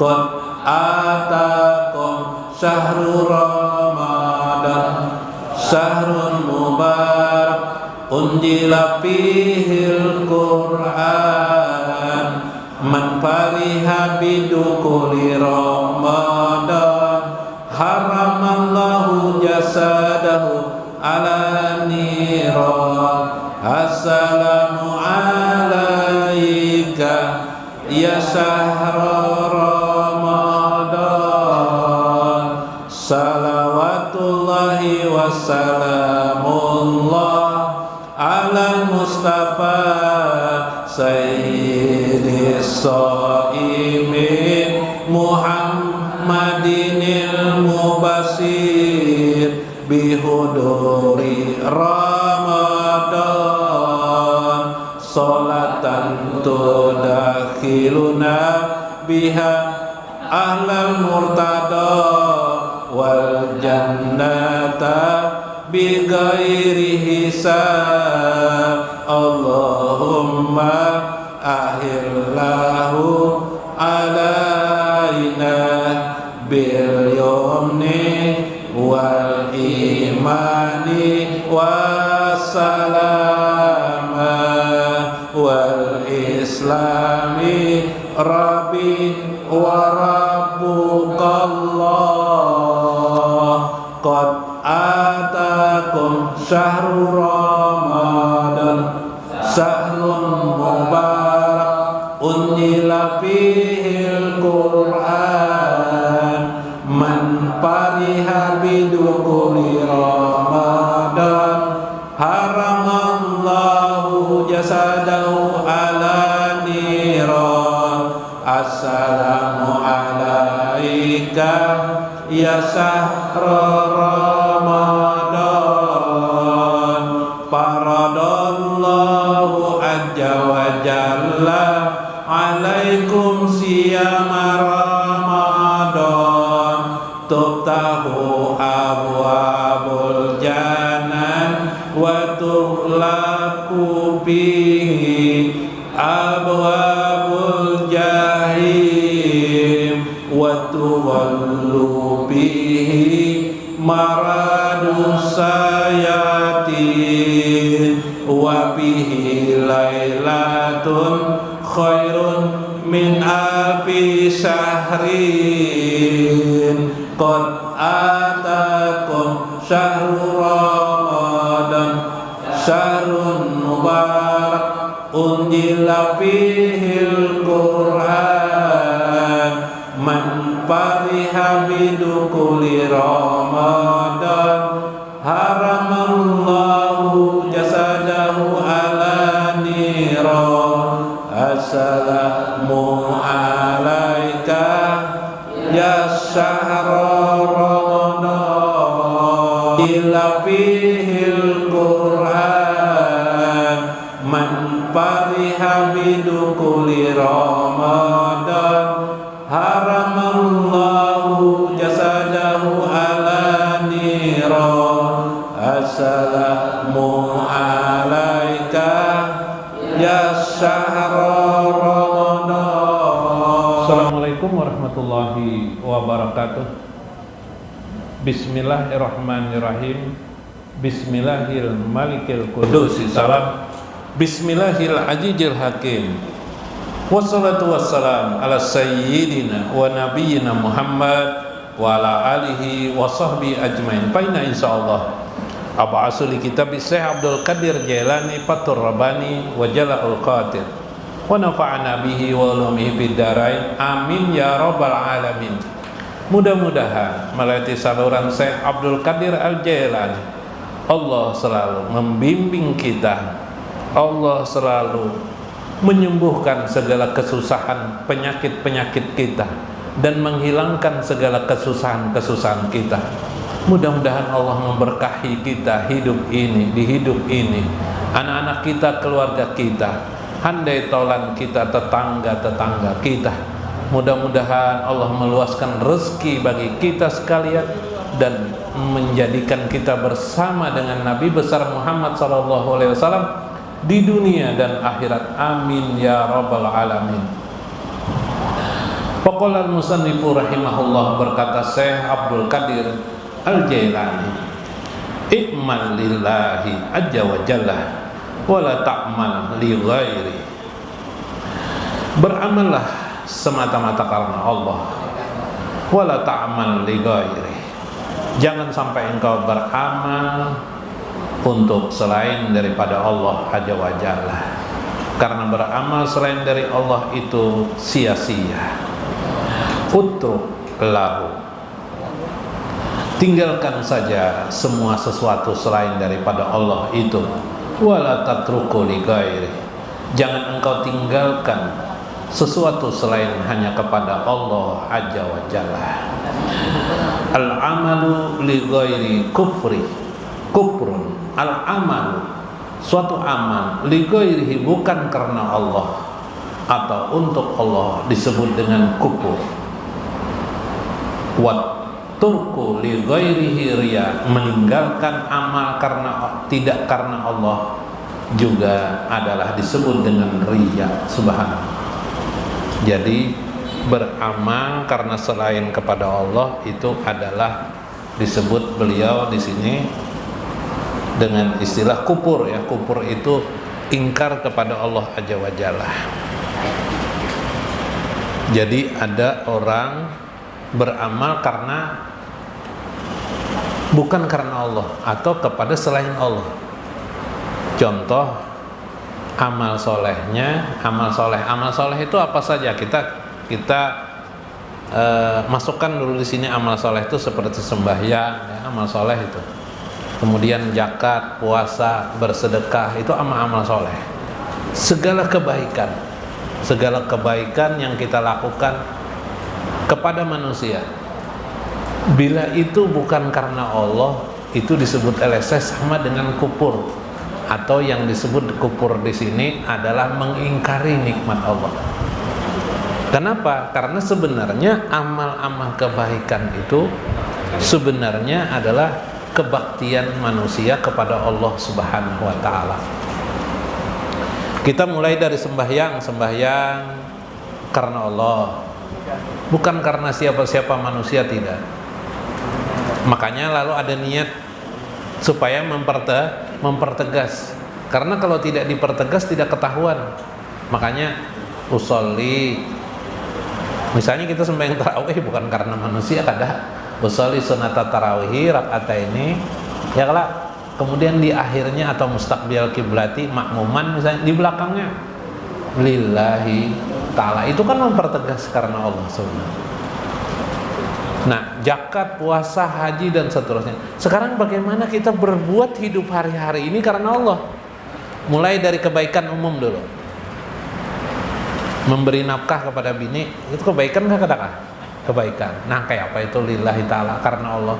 qad atakum syahrul ramadan syahrun mubarak unzila fihil Qur'an man fariha bidukuli ramadan haramallahu jasadahu ala niran assalamu alaika ya syahrul ramadan salawatullahi wassalamullah ala mustafa sayyidis shaimin muhammadinil mubashir bihuduri ramadan salatan tudakhiluna biha ahlal murtada wal jannata bighairi hisab Allahumma ahillahu alaina bil yumni wal imani wassalama wal islami rabbi wa rabbukallah qad atakum syahrul ramadan syahrun mubarak unzila fihil Qur'an man fariha bidukuli ramadan haramallahu jasadahu ala niran assalamu alaika ya syahrul ramadan faradallahu azza wa jalla alaikum siyama ramadan tuftahu abwabul janan wa tughlaqu bihi abwabul jahim wa tuwallu bihi maradus sayatin wa bihi lailatun khairun min alfi syahrin qad atakum syahrul ramadan syahrun mubarak unzila fihil Qur'an man fariha bidukuli ramadan haramallahu jasadahu ala niran assalamu alaika ya syahrul ramadan ila fihil Qur'an man fariha bidukuli ramadan haramallahu jasadahu ala niran assalamu alaika ya syahrul ramadan. Assalamualaikum warahmatullahi wabarakatuh. Bismillahirrahmanirrahim. Bismillahil malikil qudusi salam. Bismillahil azizil hakim. Wassalatu wassalam ala sayyidina wa nabiyyina Muhammad wa ala alihi wa sahbihi ajmain. Faina insyaallah ab'asu li kitab Syekh Abdul Qadir Jailani Fathur Rabbani wa Jala'ul Qadir wa nafa'ana bihi wa ulumihi fid dharain amin ya rabbal alamin. Mudah-mudahan melalui saluran Syekh Abdul Qadir Al-Jailani Allah selalu membimbing kita, Allah selalu menyembuhkan segala kesusahan penyakit-penyakit kita dan menghilangkan segala kesusahan-kesusahan kita. Mudah-mudahan Allah memberkahi kita di hidup ini, anak-anak kita, keluarga kita, handai tolan kita, tetangga-tetangga kita. Mudah-mudahan Allah meluaskan rezeki bagi kita sekalian dan menjadikan kita bersama dengan Nabi besar Muhammad SAW di dunia dan akhirat. Amin ya rabbal alamin. Faqala al-musannifu rahimahullah, berkata Syekh Abdul Qadir Al-Jailani, "I'mal lillahi azza wa jalla wa la ta'mal li ghairi." Beramallah semata-mata karena Allah, wa la ta'mal li ghairi. Jangan sampai engkau beramal untuk selain daripada Allah azza wa jalla, karena beramal selain dari Allah itu sia-sia. Utruk lahu, tinggalkan saja semua sesuatu selain daripada Allah itu. Wala tatruku li ghairi, jangan engkau tinggalkan sesuatu selain hanya kepada Allah azza wa jalla. Al amalu li ghairi kufrun. Al amalu, suatu amal, li ghairihi, bukan karena Allah atau untuk Allah, disebut dengan kufur. Wat turku li ghairihi riya, meninggalkan amal tidak karena Allah juga adalah disebut dengan riya. Subhanallah. Jadi beramal karena selain kepada Allah itu adalah disebut beliau di sini dengan istilah kufur, ya. Kufur itu ingkar kepada Allah azza wa jalla. Jadi ada orang beramal bukan karena Allah atau kepada selain Allah. Contoh amal solehnya, amal soleh itu apa saja? Kita masukkan dulu di sini. Amal soleh itu seperti sembahyang, ya, amal soleh itu. Kemudian zakat, puasa, bersedekah, itu amal soleh. Segala kebaikan yang kita lakukan kepada manusia, bila itu bukan karena Allah, itu disebut LSS sama dengan kufur, atau yang disebut kufur di sini adalah mengingkari nikmat Allah. Kenapa? Karena sebenarnya amal-amal kebaikan itu sebenarnya adalah kebaktian manusia kepada Allah Subhanahu wa ta'ala. Kita mulai dari sembahyang karena Allah, bukan karena siapa-siapa manusia, tidak. Makanya lalu ada niat supaya mempertegas, karena kalau tidak dipertegas tidak ketahuan. Makanya usolli, misalnya kita sembahyang tarawih bukan karena manusia, kada usolli sunata tarawih rakaataini, ya kalau kemudian di akhirnya atau mustaqbil kiblati makmuman, misalnya di belakangnya lillahi ta'ala, itu kan mempertegas karena Allah sebenarnya. Nah, zakat, puasa, haji dan seterusnya. Sekarang bagaimana kita berbuat hidup hari-hari ini karena Allah? Mulai dari kebaikan umum dulu. Memberi nafkah kepada bini, itu kebaikan nggak, katakan? Kebaikan. Nah, kayak apa itu lillahi ta'ala, karena Allah?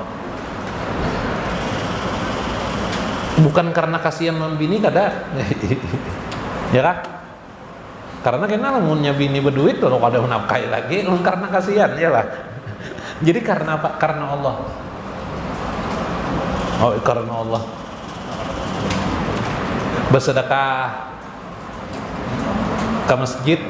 Bukan karena kasihan membini, kada? Ya kan? Karena kena lamunnya bini berduit, kalau ada menafkahi lagi, karena kasihan, ya lah. Jadi karena apa? Karena Allah. Oh, karena Allah. Bersedekah ke masjid.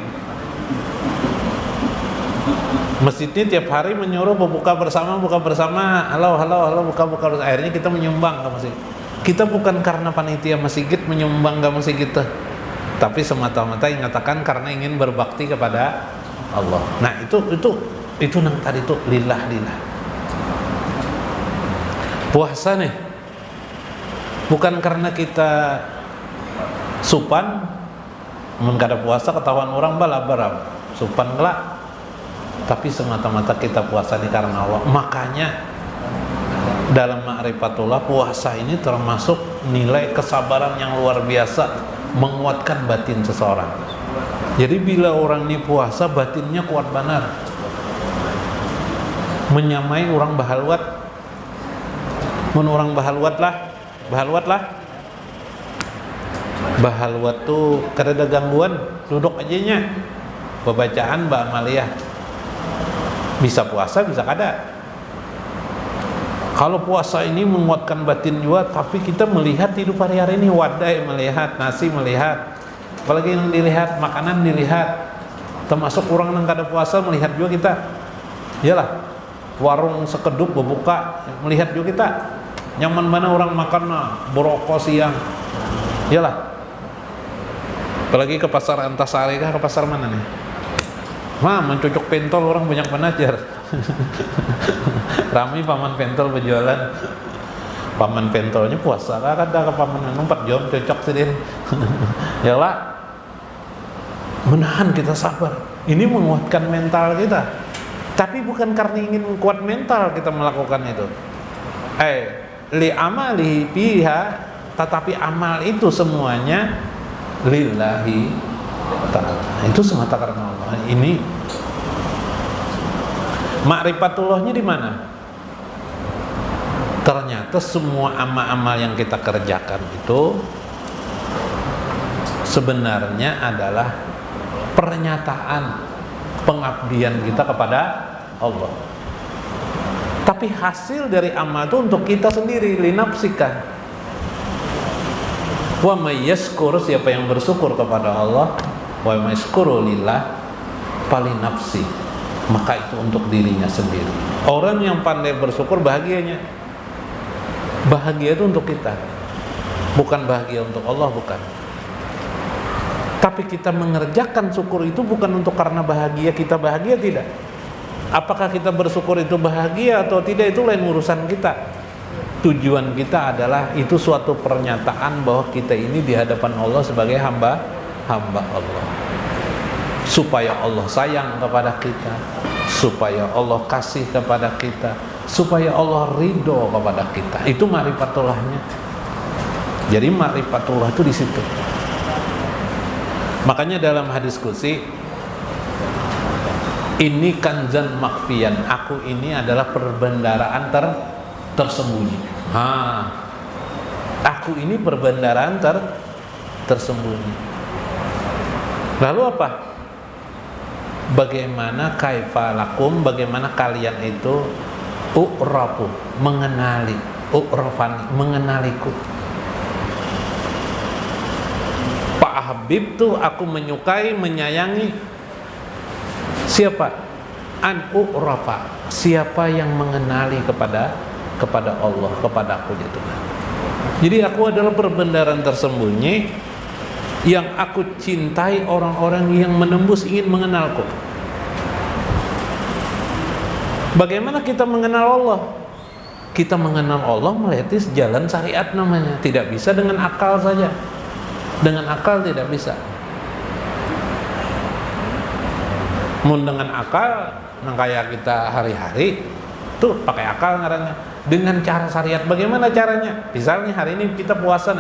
Masjidnya tiap hari menyuruh buka bersama. Halo, buka bersama. Akhirnya kita menyumbang ke masjid. Kita bukan karena panitia masjid menyumbang ke masjid kita, tapi semata-mata yang mengatakan karena ingin berbakti kepada Allah. Nah, itu nang tadi itu lillah. Puasa nih bukan karena kita supan, mun kada puasa ketahuan orang bala supan kelak, tapi semata-mata kita puasa ini karena Allah. Makanya dalam ma'rifatullah, puasa ini termasuk nilai kesabaran yang luar biasa, menguatkan batin seseorang. Jadi bila orang ini puasa, batinnya kuat benar, menyamai orang bahalwat. Mun orang bahalwat tuh kada ada gangguan, duduk aja nya pembacaan ba amaliyah, bisa puasa bisa kada. Kalau puasa ini menguatkan batin juga, tapi kita melihat hidup hari-hari ini, wadai melihat, nasi melihat, apalagi yang dilihat, makanan dilihat. Termasuk orang yang kada puasa melihat juga kita. Iyalah, warung sekeduk berbuka, melihat juga kita. Nyaman mana orang makan boroko siang. Iyalah. Apalagi ke pasar Antasari kah, ke pasar mana nih? Mencocok pentol orang banyak belajar. Rami paman pentol berjualan. Paman pentolnya puasa kan ada ke paman 4 jam cocok sendiri. Iyalah. Menahan kita sabar. Ini menguatkan mental kita. Tapi bukan karena ingin kuat mental kita melakukan itu. Li amali piha, tetapi amal itu semuanya lillahi ta'ala. Itu semata karena Allah. Ini ma'rifatullahnya di mana? Ternyata semua amal-amal yang kita kerjakan itu sebenarnya adalah pernyataan pengabdian kita kepada Allah. Tapi hasil dari amal itu untuk kita sendiri, linafsika. Wa may yashkur, siapa yang bersyukur kepada Allah, wa may yashkuru lillah falinafsi, maka itu untuk dirinya sendiri. Orang yang pandai bersyukur bahagianya. Bahagia itu untuk kita. Bukan bahagia untuk Allah, bukan. Tapi kita mengerjakan syukur itu bukan untuk karena bahagia kita bahagia, tidak. Apakah kita bersyukur itu bahagia atau tidak, itu lain urusan kita. Tujuan kita adalah itu suatu pernyataan bahwa kita ini di hadapan Allah sebagai hamba Allah. Supaya Allah sayang kepada kita, supaya Allah kasih kepada kita, supaya Allah ridho kepada kita. Itu ma'rifatullahnya. Jadi ma'rifatullah itu di situ. Makanya dalam hadis qudsi, ini kanzan makfiyan, aku ini adalah perbendaraan tersembunyi. Aku ini perbendaraan tersembunyi. Lalu apa? Bagaimana kaifa lakum, bagaimana kalian itu u'rafu, mengenali, u'rafani, mengenaliku. Habib tuh aku menyukai, menyayangi. Siapa? An u'rafa, siapa yang mengenali kepada Allah, kepada aku ya Tuhan. Jadi aku adalah perbendaharaan tersembunyi yang aku cintai orang-orang yang menembus ingin mengenalku. Bagaimana kita mengenal Allah? Kita mengenal Allah melalui jalan syariat namanya. Tidak bisa dengan akal saja. Dengan akal tidak bisa. Mun dengan akal, nang kayak kita hari-hari tuh pakai akal ngarannya. Dengan cara syariat, bagaimana caranya? Misalnya hari ini kita puasa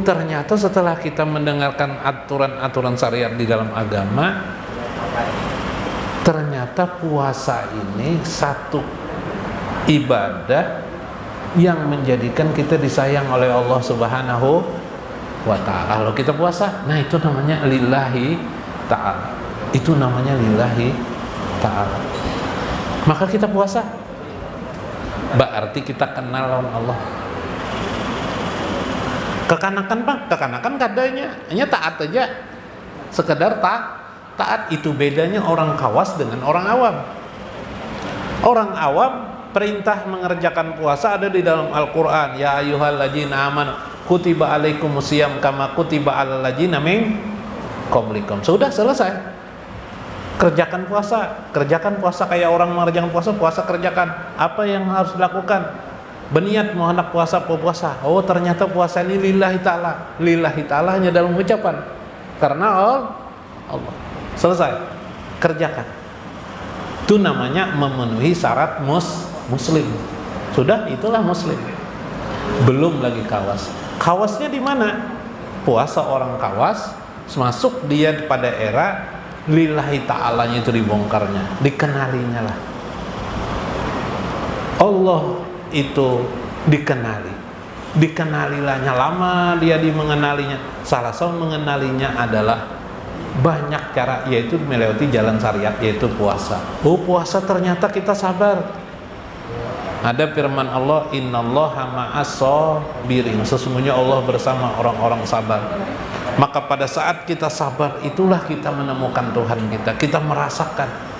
ternyata setelah kita mendengarkan aturan-aturan syariat di dalam agama, ternyata puasa ini satu ibadah yang menjadikan kita disayang oleh Allah Subhanahu wa ta'ala. Kalau kita puasa, nah itu namanya lillahi ta'ala. Itu namanya lillahi ta'ala. Maka kita puasa, berarti kita kenal Allah. Kekanakan Pak, kekanakan kadanya hanya taat aja. Sekedar taat, itu bedanya orang khawas dengan orang awam. Orang awam perintah mengerjakan puasa ada di dalam Al-Quran. Ya ayyuhalladzina amanu kutiba alaikumusiyam kama kutiba alal ladzina min qablikum. Sudah selesai. Kerjakan puasa kayak orang mengerjakan puasa kerjakan. Apa yang harus dilakukan? Berniat mau hendak puasa. Oh ternyata puasa ini lillahi ta'ala. Lillahi ta'ala hanya dalam ucapan. Karena Allah. Selesai. Kerjakan. Itu namanya memenuhi syarat muslim. Sudah, itulah muslim. Belum lagi kawas. Kawasnya di mana? Puasa orang kawas, masuk dia pada era lillahi ta'alanya itu dibongkarnya, dikenalinya lah. Allah itu dikenalilahnya lama dia mengenalinya. Salah satu mengenalinya adalah banyak cara, yaitu melewati jalan syariat, yaitu puasa. Puasa ternyata kita sabar. Ada firman Allah, innallaha ma'as sabirin, sesungguhnya Allah bersama orang-orang sabar. Maka pada saat kita sabar, itulah kita menemukan Tuhan kita. Kita merasakan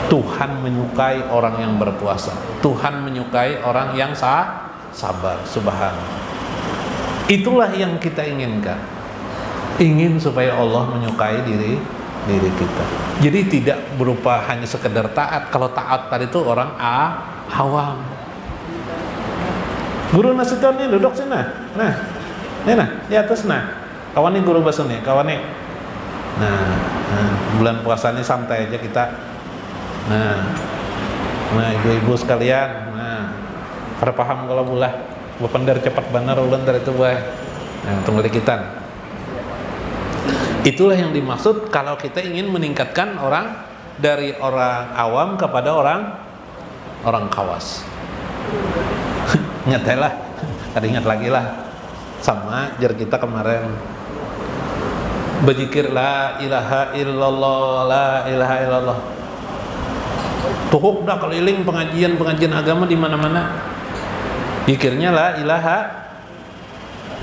Tuhan menyukai orang yang berpuasa, Tuhan menyukai orang yang sabar. Subhanallah. Itulah yang kita inginkan. Ingin supaya Allah menyukai diri kita. Jadi tidak berupa hanya sekedar taat. Kalau taat tadi itu orang awam. Guru nasiton nih duduk sini. Nah, di atas kawan nih guru bahasa nih, kawan nih. Nah, bulan puasa ini santai aja kita. Nah ibu-ibu sekalian, pada paham kalau bulah bependar cepat benar ulan dari itu bae. Tunggu dikitan. Itulah yang dimaksud kalau kita ingin meningkatkan orang dari orang awam kepada orang khawas. Ingatlah, tadi ingat lagi lah. Sama jar kita kemarin berzikir la ilaha illallah, la ilaha illallah. Tuhuk dah keliling pengajian agama di mana-mana. Zikirnya la ilaha.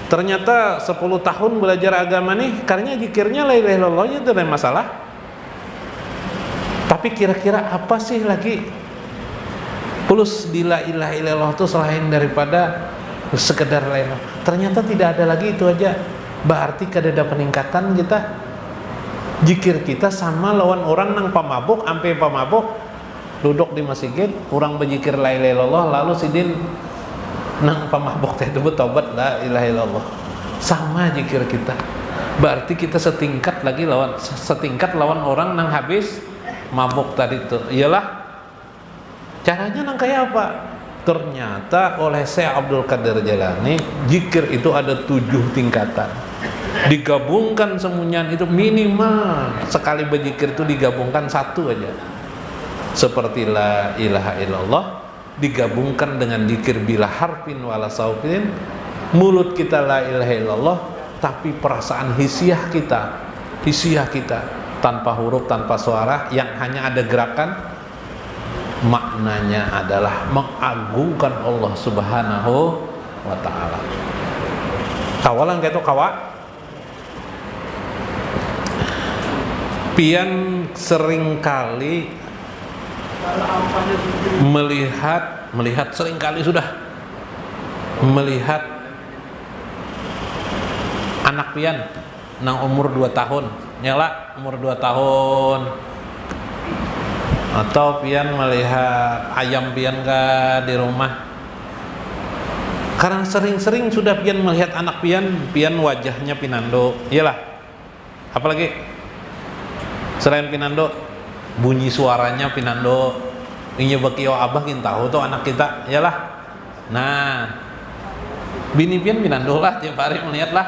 Ternyata 10 tahun belajar agama nih, karena zikirnya la ilaha illallah itu ada masalah. Tapi kira-kira apa sih lagi plus di la ilaha illallah itu selain daripada sekedar la ilaha? Ternyata tidak ada lagi, itu aja. Berarti kada peningkatan kita. Zikir kita sama lawan orang nang pamabuk, ampe pamabuk duduk di masjid, orang berzikir la ilaha illallah, lalu sidin nang pamabuk teh tobat la ilaha illallah. Sama zikir kita. Berarti kita setingkat lawan orang nang habis mabuk tadi itu. Iyalah. Caranya nang kayak apa? Ternyata oleh Syekh Abdul Qadir Jalani, zikir itu ada 7 tingkatan. Digabungkan semuanya itu minimal sekali berzikir itu digabungkan 1 aja. Seperti la ilaha illallah digabungkan dengan zikir bila harfin wala saufin. Mulut kita la ilaha illallah, tapi perasaan hisiah kita tanpa huruf, tanpa suara, yang hanya ada gerakan, maknanya adalah mengagungkan Allah Subhanahu wa ta'ala. Kawalan kayak itu pian seringkali melihat seringkali sudah melihat anak pian nang umur 2 tahun nyala umur 2 tahun, atau pian melihat ayam pian di rumah. Karena sering-sering sudah pian melihat anak pian wajahnya pinando, iyalah. Apalagi selain pinando, bunyi suaranya pinando. Ini bakio abah kita tahu tuh anak kita, iyalah. Nah, bini pian pinando lah tiap hari melihat lah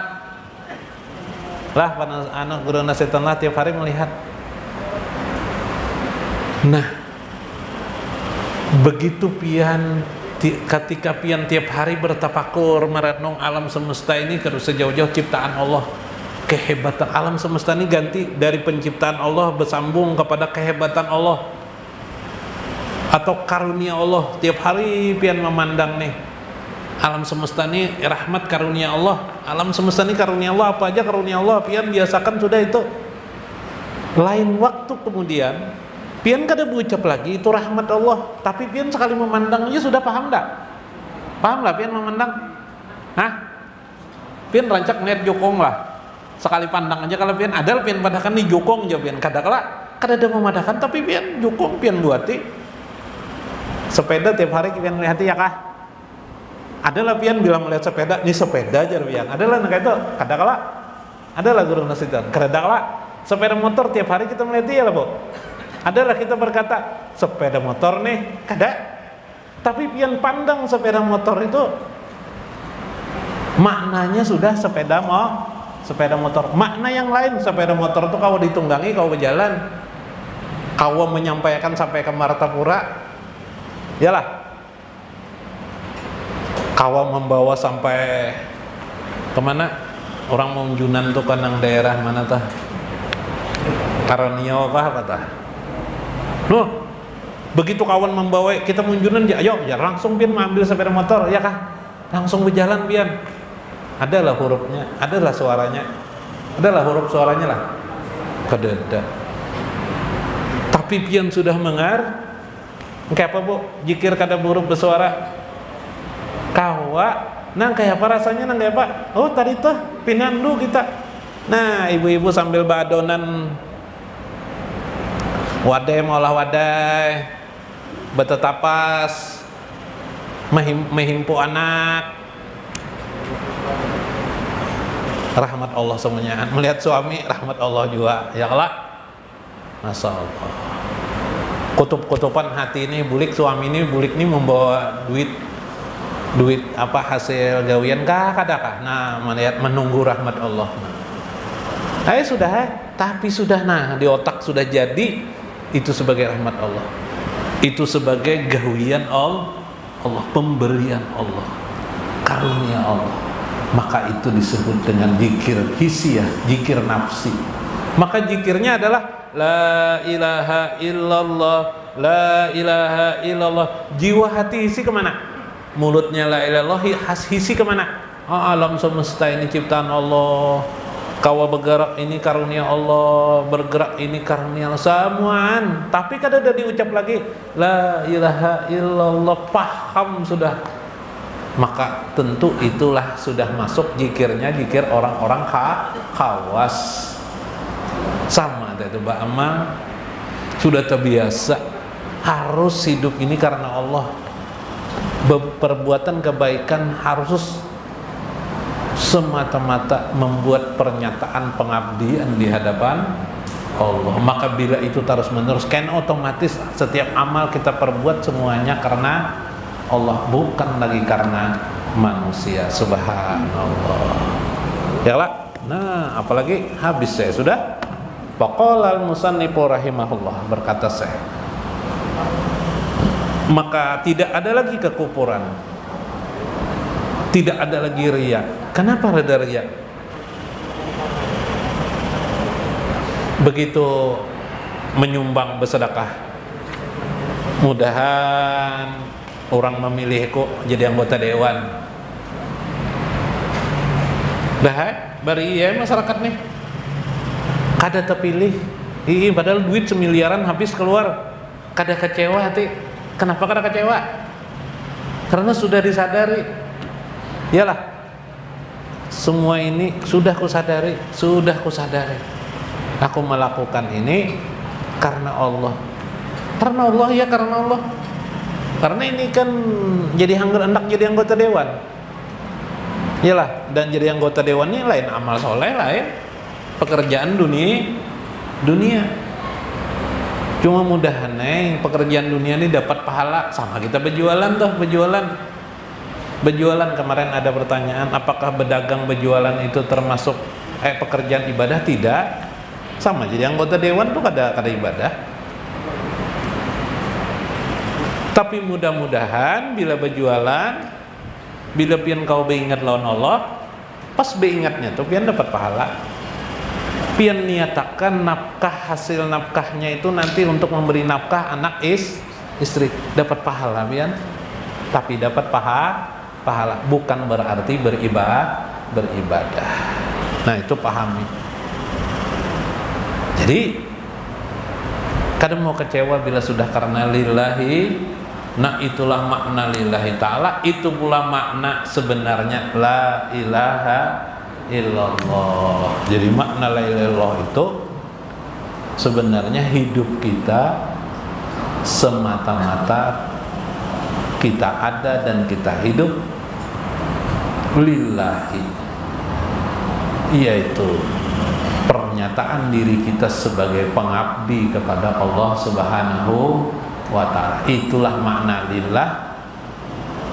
anak guru nasihat lah tiap hari melihat. Nah, begitu pian ketika pian tiap hari bertafakur merenung alam semesta ini, terus sejauh-jauh ciptaan Allah, kehebatan alam semesta ini ganti dari penciptaan Allah bersambung kepada kehebatan Allah atau karunia Allah. Tiap hari pian memandang nih alam semesta ini rahmat karunia Allah, alam semesta ini karunia Allah, apa aja karunia Allah, pian biasakan sudah itu. Lain waktu kemudian pian kada berucap lagi itu rahmat Allah, tapi pian sekali memandangnya sudah paham dak? Paham lah pian memandang? Pian rancak net jokong lah. Sekali pandang aja kalau pian ada pian padakan nih jokong aja pian kada ada memadakan, tapi pian jokong pian buati. Sepeda tiap hari pian melihat ya kah? Adalah pian bilang melihat sepeda, ini sepeda aja pian. Adalah kayak itu, kada kala. Adalah guru nasihat, kada kala. Sepeda motor tiap hari kita melihat ya lah, Bu. Adalah kita berkata sepeda motor nih, kada. Tapi pian pandang sepeda motor itu maknanya sudah sepeda motor. Makna yang lain, sepeda motor itu kau ditunggangi, kau berjalan, kau menyampaikan sampai ke Martapura, yalah. Kau membawa sampai kemana? Orang mau Junan tuh kan yang daerah mana tah? Karonio apa tah? Loh, begitu kawan membawa kita munjunan, ayo ya langsung pian mengambil sepeda motor, ya kah? Langsung berjalan pian. adalah hurufnya, adalah suaranya, adalah huruf suaranya lah kadada. Tapi pian sudah mengar kayak apa bu jikir kada huruf bersuara kawa nang kayak apa rasanya nang kayak apa, oh tadi tuh pinandu kita. Nah ibu-ibu sambil badonan wadai molah wadai betetapas mehimpu anak, rahmat Allah semuanya. Melihat suami rahmat Allah juga ya kelak, masya Allah. Kutub-kutupan hati ini bulik, suami ini bulik ini membawa duit apa hasil gawian kah kadakah. Nah melihat menunggu rahmat Allah. Sudah tapi sudah nah di otak sudah jadi itu sebagai rahmat Allah, itu sebagai gawian Allah, pemberian Allah, karunia Allah. Maka itu disebut dengan zikir hisiah, zikir nafsi. Maka zikirnya adalah la ilaha illallah, la ilaha illallah. Jiwa hati isi kemana? Mulutnya la ilallah, hisi kemana? Alam semesta ini ciptaan Allah, kawa bergerak ini karunia Allah, bergerak ini karunia Allah, semuaan. Tapi kada ada diucap lagi la ilaha illallah, paham sudah. Maka tentu itulah sudah masuk zikirnya, zikir orang-orang khawas. Sama itu Mbak Amma sudah terbiasa harus hidup ini karena Allah. Perbuatan kebaikan harus semata-mata membuat pernyataan pengabdian di hadapan Allah. Maka bila itu terus menerus kan otomatis setiap amal kita perbuat semuanya karena Allah, bukan lagi karena manusia. Subhanallah ya lah. Nah apalagi habis saya sudah. Faqala al-musannifu rahimahullah, berkata saya, maka tidak ada lagi kekufuran, tidak ada lagi riya. Kenapa ada riya? Begitu menyumbang bersedekah, mudahan orang memilihku jadi anggota dewan. Dah, bari ya masyarakat nih kada terpilih, padahal duit semiliaran habis keluar, kada kecewa hati. Kenapa kada kecewa? Karena sudah disadari, iyalah semua ini sudah kusadari, aku melakukan ini karena Allah, ya karena Allah. Karena ini kan jadi hendak jadi anggota dewan, iyalah, dan jadi anggota dewan ini lain amal soleh, lain pekerjaan dunia. Cuma mudahan pekerjaan dunia ini dapat pahala. Sama kita berjualan kemarin ada pertanyaan, apakah berdagang berjualan itu termasuk pekerjaan ibadah? Tidak. Sama jadi anggota dewan tuh kada ibadah. Tapi mudah-mudahan bila berjualan, bila pian kau beingat lawan Allah, pas beingatnya tuh pian dapat pahala. Pian niatakan nafkah, hasil nafkahnya itu nanti untuk memberi nafkah anak istri, dapat pahala pian. Tapi dapat pahala bukan berarti beribadah. Nah itu pahami. Jadi kadang mau kecewa bila sudah karena lillahi. Nah itulah makna lillahi ta'ala. Itu pula makna sebenarnya la ilaha illallah. Jadi makna la ilaha illallah itu sebenarnya hidup kita semata-mata kita ada dan kita hidup lillahi, yaitu pernyataan diri kita sebagai pengabdi kepada Allah Subhanahu wa ta'ala. Itulah makna lillah,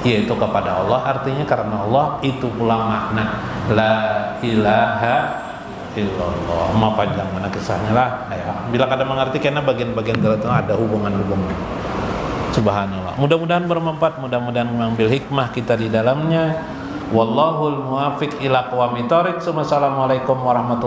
yaitu kepada Allah, artinya karena Allah. Itu pula makna la ilaha illallah. Mau panjang mana kisahnya lah ya. Bila kada mengerti karena bagian-bagian itu ada hubungan-hubungan. Subhanallah. Mudah-mudahan bermanfaat, mudah-mudahan mengambil hikmah kita di dalamnya. Wallahul muwaffiq ila aqwamit thoriq. Wassalamualaikum warahmatullahi wabarakatuh.